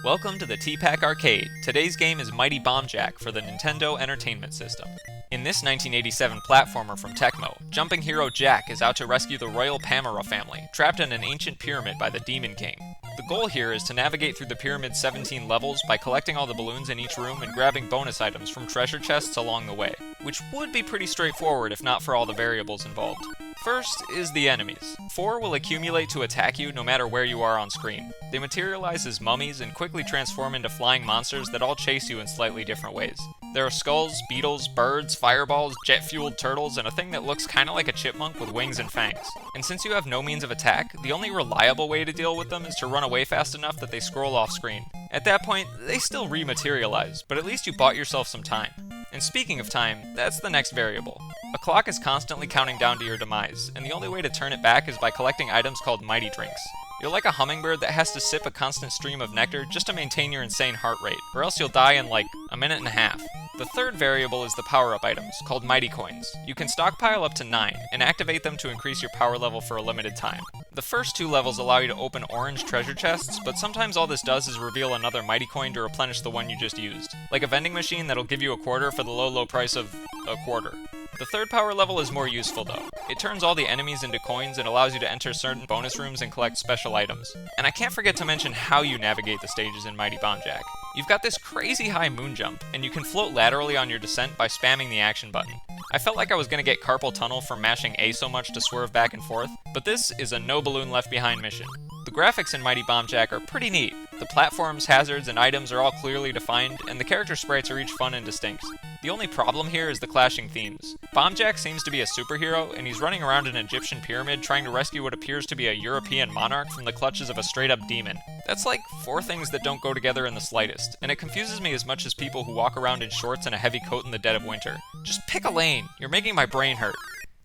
Welcome to the T-Pac Arcade. Today's game is Mighty Bomb Jack for the Nintendo Entertainment System. In this 1987 platformer from Tecmo, jumping hero Jack is out to rescue the royal Pamara family, trapped in an ancient pyramid by the Demon King. The goal here is to navigate through the pyramid's 17 levels by collecting all the balloons in each room and grabbing bonus items from treasure chests along the way, which would be pretty straightforward if not for all the variables involved. First is the enemies. 4 will accumulate to attack you no matter where you are on screen. They materialize as mummies and quickly transform into flying monsters that all chase you in slightly different ways. There are skulls, beetles, birds, fireballs, jet-fueled turtles, and a thing that looks kinda like a chipmunk with wings and fangs. And since you have no means of attack, the only reliable way to deal with them is to run away fast enough that they scroll off screen. At that point, they still rematerialize, but at least you bought yourself some time. And speaking of time, that's the next variable. A clock is constantly counting down to your demise, and the only way to turn it back is by collecting items called mighty drinks. You're like a hummingbird that has to sip a constant stream of nectar just to maintain your insane heart rate, or else you'll die in like a minute and a half. The third variable is the power-up items, called mighty coins. You can stockpile up to 9, and activate them to increase your power level for a limited time. The first 2 levels allow you to open orange treasure chests, but sometimes all this does is reveal another mighty coin to replenish the one you just used. Like a vending machine that'll give you a quarter for the low price of a quarter. The third power level is more useful though. It turns all the enemies into coins and allows you to enter certain bonus rooms and collect special items. And I can't forget to mention how you navigate the stages in Mighty Bomb Jack. You've got this crazy high moon jump, and you can float laterally on your descent by spamming the action button. I felt like I was gonna get carpal tunnel from mashing A so much to swerve back and forth, but this is a no balloon left behind mission. The graphics in Mighty Bomb Jack are pretty neat. The platforms, hazards, and items are all clearly defined, and the character sprites are each fun and distinct. The only problem here is the clashing themes. Bomb Jack seems to be a superhero, and he's running around an Egyptian pyramid trying to rescue what appears to be a European monarch from the clutches of a straight-up demon. That's like 4 things that don't go together in the slightest, and it confuses me as much as people who walk around in shorts and a heavy coat in the dead of winter. Just pick a lane, you're making my brain hurt.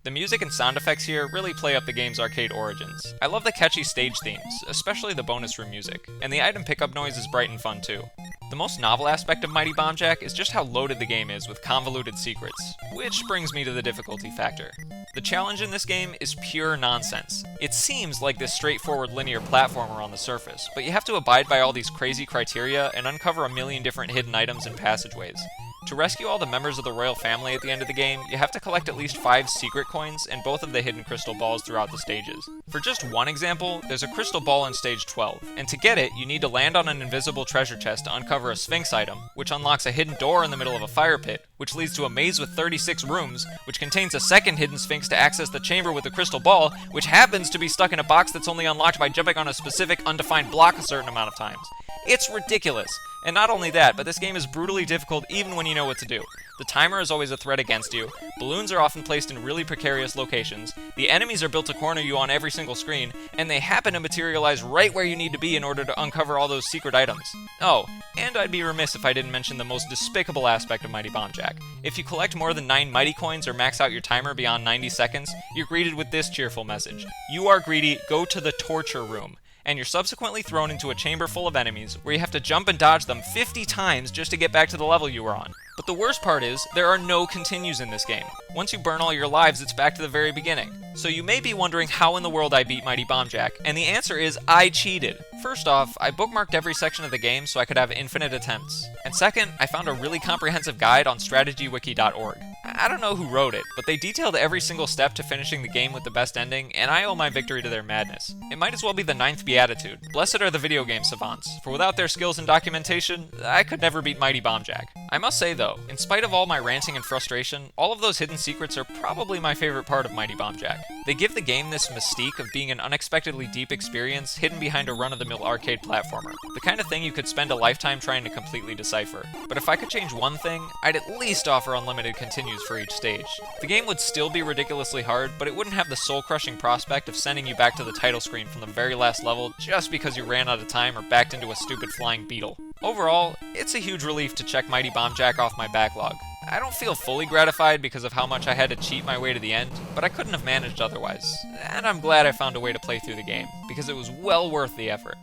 The music and sound effects here really play up the game's arcade origins. I love the catchy stage themes, especially the bonus room music, and the item pickup noise is bright and fun too. The most novel aspect of Mighty Bomb Jack is just how loaded the game is with convoluted secrets, which brings me to the difficulty factor. The challenge in this game is pure nonsense. It seems like this straightforward linear platformer on the surface, but you have to abide by all these crazy criteria and uncover a million different hidden items and passageways. To rescue all the members of the royal family at the end of the game, you have to collect at least 5 secret coins and both of the hidden crystal balls throughout the stages. For just one example, there's a crystal ball in stage 12, and to get it, you need to land on an invisible treasure chest to uncover a Sphinx item, which unlocks a hidden door in the middle of a fire pit, which leads to a maze with 36 rooms, which contains a second hidden Sphinx to access the chamber with the crystal ball, which happens to be stuck in a box that's only unlocked by jumping on a specific undefined block a certain amount of times. It's ridiculous. And not only that, but this game is brutally difficult even when you know what to do. The timer is always a threat against you, balloons are often placed in really precarious locations, the enemies are built to corner you on every single screen, and they happen to materialize right where you need to be in order to uncover all those secret items. Oh, and I'd be remiss if I didn't mention the most despicable aspect of Mighty Bomb Jack. If you collect more than 9 mighty coins or max out your timer beyond 90 seconds, you're greeted with this cheerful message. You are greedy, go to the torture room. And you're subsequently thrown into a chamber full of enemies where you have to jump and dodge them 50 times just to get back to the level you were on. But the worst part is, there are no continues in this game. Once you burn all your lives, it's back to the very beginning. So you may be wondering how in the world I beat Mighty Bomb Jack, and the answer is I cheated. First off, I bookmarked every section of the game so I could have infinite attempts. And second, I found a really comprehensive guide on strategywiki.org. I don't know who wrote it, but they detailed every single step to finishing the game with the best ending, and I owe my victory to their madness. It might as well be the 9th beatitude. Blessed are the video game savants, for without their skills and documentation, I could never beat Mighty Bomb Jack. I must say though, in spite of all my ranting and frustration, all of those hidden secrets are probably my favorite part of Mighty Bomb Jack. They give the game this mystique of being an unexpectedly deep experience hidden behind a run-of-the-mill arcade platformer, the kind of thing you could spend a lifetime trying to completely decipher. But if I could change one thing, I'd at least offer unlimited continues for each stage. The game would still be ridiculously hard, but it wouldn't have the soul-crushing prospect of sending you back to the title screen from the very last level just because you ran out of time or backed into a stupid flying beetle. Overall, it's a huge relief to check Mighty Bomb Jack off my backlog. I don't feel fully gratified because of how much I had to cheat my way to the end, but I couldn't have managed otherwise. And I'm glad I found a way to play through the game, because it was well worth the effort.